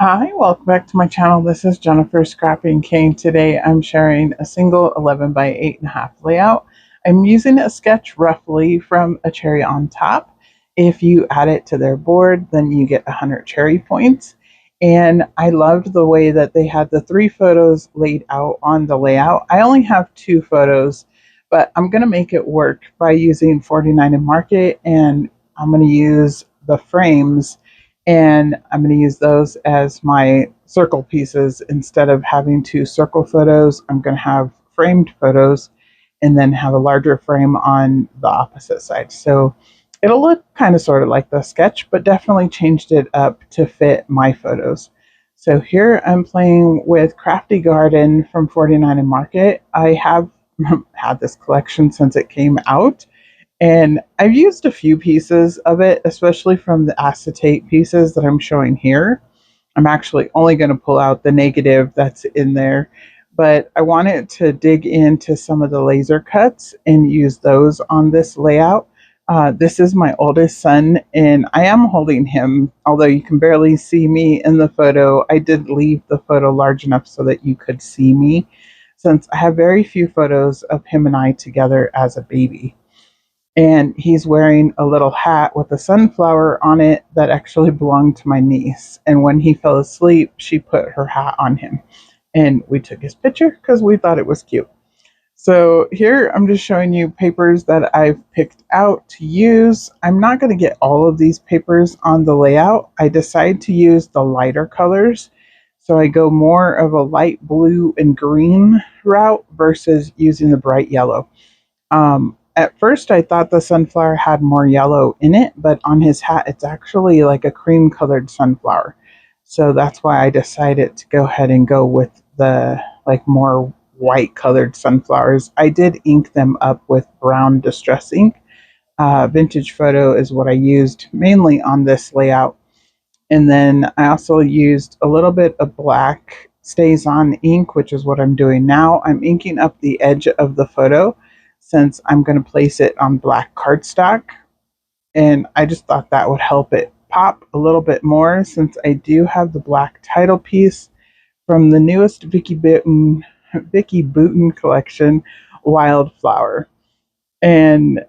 Hi, welcome back to my channel. This is Jennifer Scrapping King. Today I'm sharing a single 11 by 8.5 layout. I'm using a sketch roughly from a cherry on top. If you add it to their board, then you get 100 cherry points. And I loved the way that they had the 3 photos laid out on the layout. I only have 2 photos, but I'm going to make it work by using 49 and Market, and I'm going to use the frames, and I'm going to use those as my circle pieces. Instead of having 2 circle photos, I'm going to have framed photos and then have a larger frame on the opposite side. So it'll look kind of sort of like the sketch, but definitely changed it up to fit my photos. So here I'm playing with Crafty Garden from 49 and Market. I have had this collection since it came out, and I've used a few pieces of it, especially from the acetate pieces that I'm showing here. I'm actually only going to pull out the negative that's in there, but I wanted to dig into some of the laser cuts and use those on this layout. This is my oldest son, and I am holding him, although you can barely see me in the photo. I did leave the photo large enough so that you could see me, since I have very few photos of him and I together as a baby. And he's wearing a little hat with a sunflower on it that actually belonged to my niece. And when he fell asleep, she put her hat on him. And we took his picture because we thought it was cute. So here I'm just showing you papers that I've picked out to use. I'm not going to get all of these papers on the layout. I decide to use the lighter colors. So I go more of a light blue and green route versus using the bright yellow. At first, I thought the sunflower had more yellow in it, but on his hat, it's actually like a cream colored sunflower. So that's why I decided to go ahead and go with the like more white colored sunflowers. I did ink them up with brown distress ink. Vintage photo is what I used mainly on this layout. And then I also used a little bit of black stays on ink, which is what I'm doing now. I'm inking up the edge of the photo since I'm going to place it on black cardstock. And I just thought that would help it pop a little bit more, since I do have the black title piece from the newest Vicky Booten collection, Wildflower. And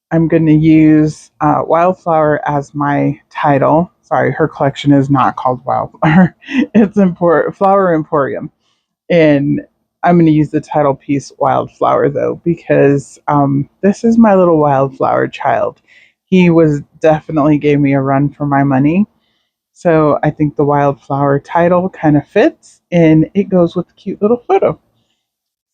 I'm going to use Wildflower as my title. Sorry, her collection is not called Wildflower. It's Flower Emporium. And I'm going to use the title piece Wildflower, though, because this is my little Wildflower child. He was definitely gave me a run for my money. So I think the Wildflower title kind of fits, and it goes with the cute little photo.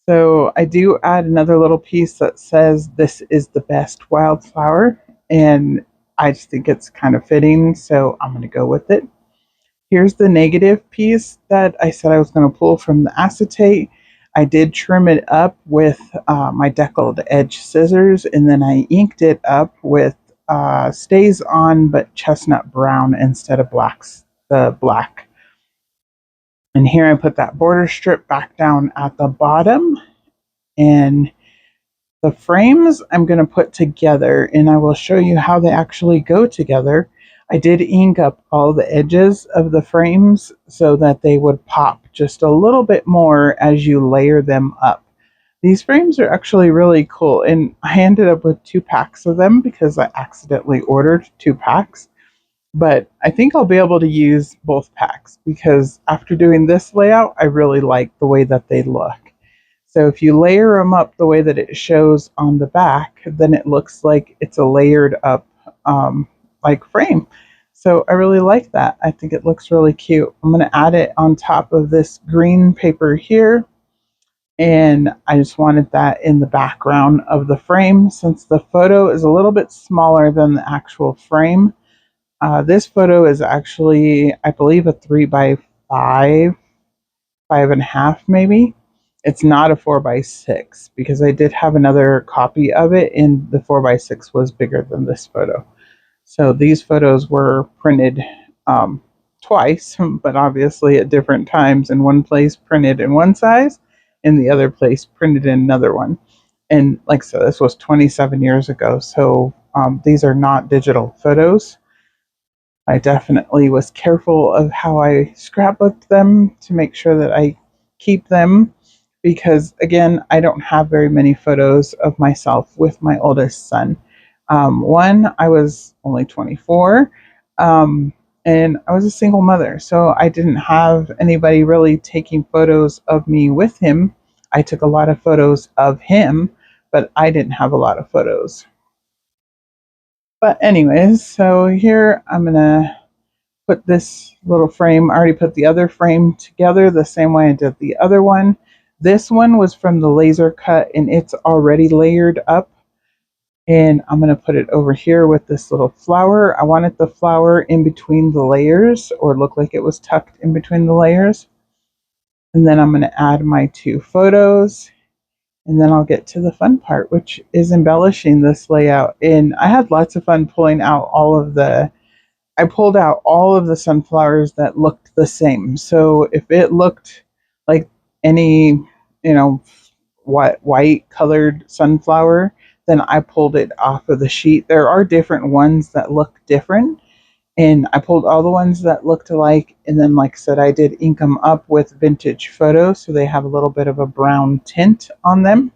So I do add another little piece that says this is the best wildflower, and I just think it's kind of fitting, so I'm going to go with it. Here's the negative piece that I said I was going to pull from the acetate. I did trim it up with my deckled edge scissors, and then I inked it up with stays on but chestnut brown instead of the black. And here I put that border strip back down at the bottom, and the frames I'm going to put together, and I will show you how they actually go together. I did ink up all the edges of the frames so that they would pop just a little bit more as you layer them up. These frames are actually really cool, and I ended up with 2 packs of them because I accidentally ordered 2 packs. But I think I'll be able to use both packs because after doing this layout, I really like the way that they look. So if you layer them up the way that it shows on the back, then it looks like it's a layered up like frame. So I really like that. I think it looks really cute. I'm going to add it on top of this green paper here. And I just wanted that in the background of the frame, since the photo is a little bit smaller than the actual frame. This photo is actually, I believe, a 3 by 5, 5.5 maybe. It's not a 4 by 6 because I did have another copy of it, and the 4 by 6 was bigger than this photo. So these photos were printed twice, but obviously at different times. In one place printed in one size, in the other place printed in another one. And like I said, this was 27 years ago, so these are not digital photos. I definitely was careful of how I scrapbooked them to make sure that I keep them because, again, I don't have very many photos of myself with my oldest son. One, I was only 24, and I was a single mother, so I didn't have anybody really taking photos of me with him. I took a lot of photos of him, but I didn't have a lot of photos. But, anyways, so here I'm going to put this little frame. I already put the other frame together the same way I did the other one. This one was from the laser cut and it's already layered up. And I'm going to put it over here with this little flower. I wanted the flower in between the layers or look like it was tucked in between the layers. And then I'm going to add my two photos. And then I'll get to the fun part, which is embellishing this layout. And I had lots of fun pulling out I pulled out all of the sunflowers that looked the same. So if it looked like any, white colored sunflower, then I pulled it off of the sheet. There are different ones that look different, and I pulled all the ones that looked alike. And then, like I said, I did ink them up with vintage photos, so they have a little bit of a brown tint on them.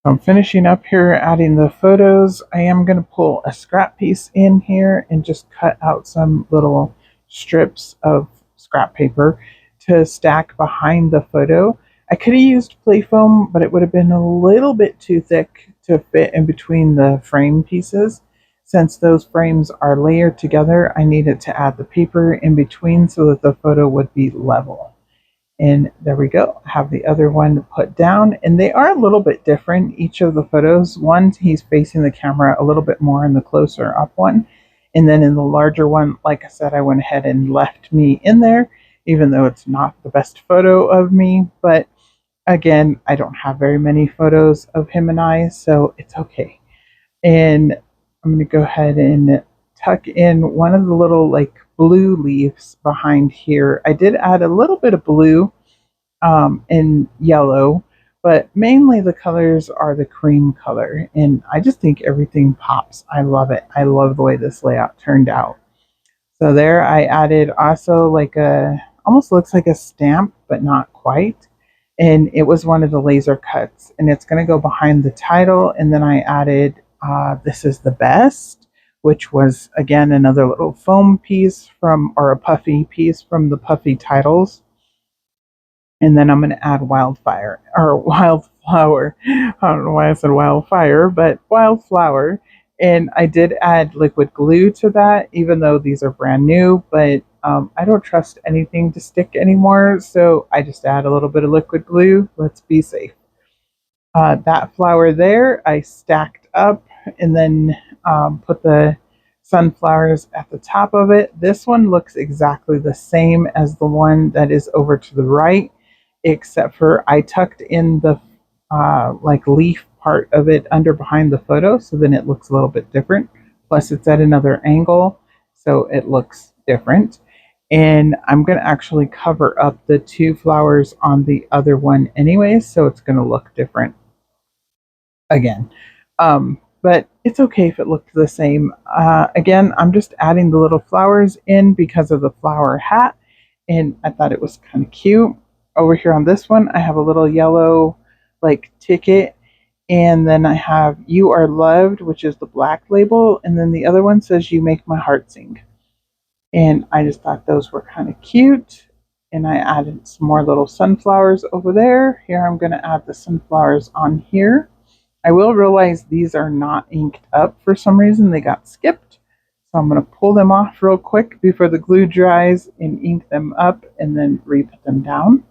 I'm finishing up here adding the photos. I am going to pull a scrap piece in here and just cut out some little strips of scrap paper to stack behind the photo. I could have used play foam, but it would have been a little bit too thick to fit in between the frame pieces. Since those frames are layered together, I needed to add the paper in between so that the photo would be level. And there we go. I have the other one put down, and they are a little bit different, each of the photos. One, he's facing the camera a little bit more in the closer up one. And then in the larger one, like I said, I went ahead and left me in there, even though it's not the best photo of me. But again, I don't have very many photos of him and I, so it's okay. And I'm going to go ahead and tuck in one of the little like blue leaves behind here. I did add a little bit of blue and yellow, but mainly the colors are the cream color. And I just think everything pops. I love it. I love the way this layout turned out. So there I added also like almost looks like a stamp, but not quite. And it was one of the laser cuts, and it's going to go behind the title. And then I added This is the Best, which was again another little foam piece or a puffy piece from the puffy titles. And then I'm going to add wildflower. I don't know why I said wildfire, but wildflower. And I did add liquid glue to that, even though these are brand new, but I don't trust anything to stick anymore. So I just add a little bit of liquid glue. Let's be safe. That flower there, I stacked up and then put the sunflowers at the top of it. This one looks exactly the same as the one that is over to the right, except for I tucked in the like leaf part of it under behind the photo, so then it looks a little bit different. Plus, it's at another angle, so it looks different. And I'm going to actually cover up the two flowers on the other one anyway, so it's going to look different again. But it's okay if it looked the same. Again, I'm just adding the little flowers in because of the flower hat, and I thought it was kind of cute. Over here on this one, I have a little yellow like ticket, and then I have You Are Loved, which is the black label, and then the other one says You Make My Heart Sing. And I just thought those were kind of cute, and I added some more little sunflowers over there. Here I'm going to add the sunflowers on here. I will realize these are not inked up for some reason. They got skipped. So I'm going to pull them off real quick before the glue dries and ink them up and then re-put them down.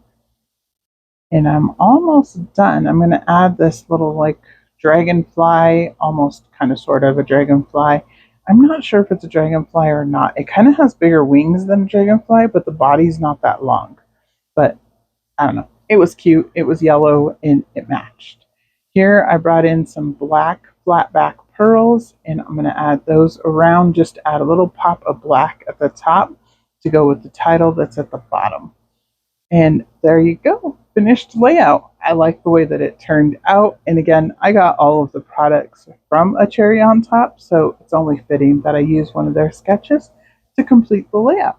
And I'm almost done. I'm going to add this little like dragonfly, almost kind of sort of a dragonfly. I'm not sure if it's a dragonfly or not. It kind of has bigger wings than a dragonfly, but the body's not that long. But I don't know. It was cute. It was yellow and it matched. Here I brought in some black flat back pearls, and I'm going to add those around, just add a little pop of black at the top to go with the title that's at the bottom. And there you go, finished layout. I like the way that it turned out. And again, I got all of the products from A Cherry on Top, so it's only fitting that I use one of their sketches to complete the layout.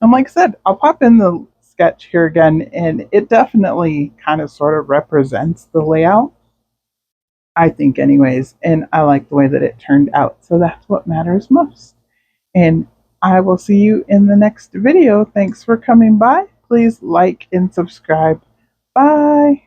And like I said, I'll pop in the sketch here again, and it definitely kind of sort of represents the layout, I think, anyways. And I like the way that it turned out. So that's what matters most. And I will see you in the next video. Thanks for coming by. Please like and subscribe. Bye.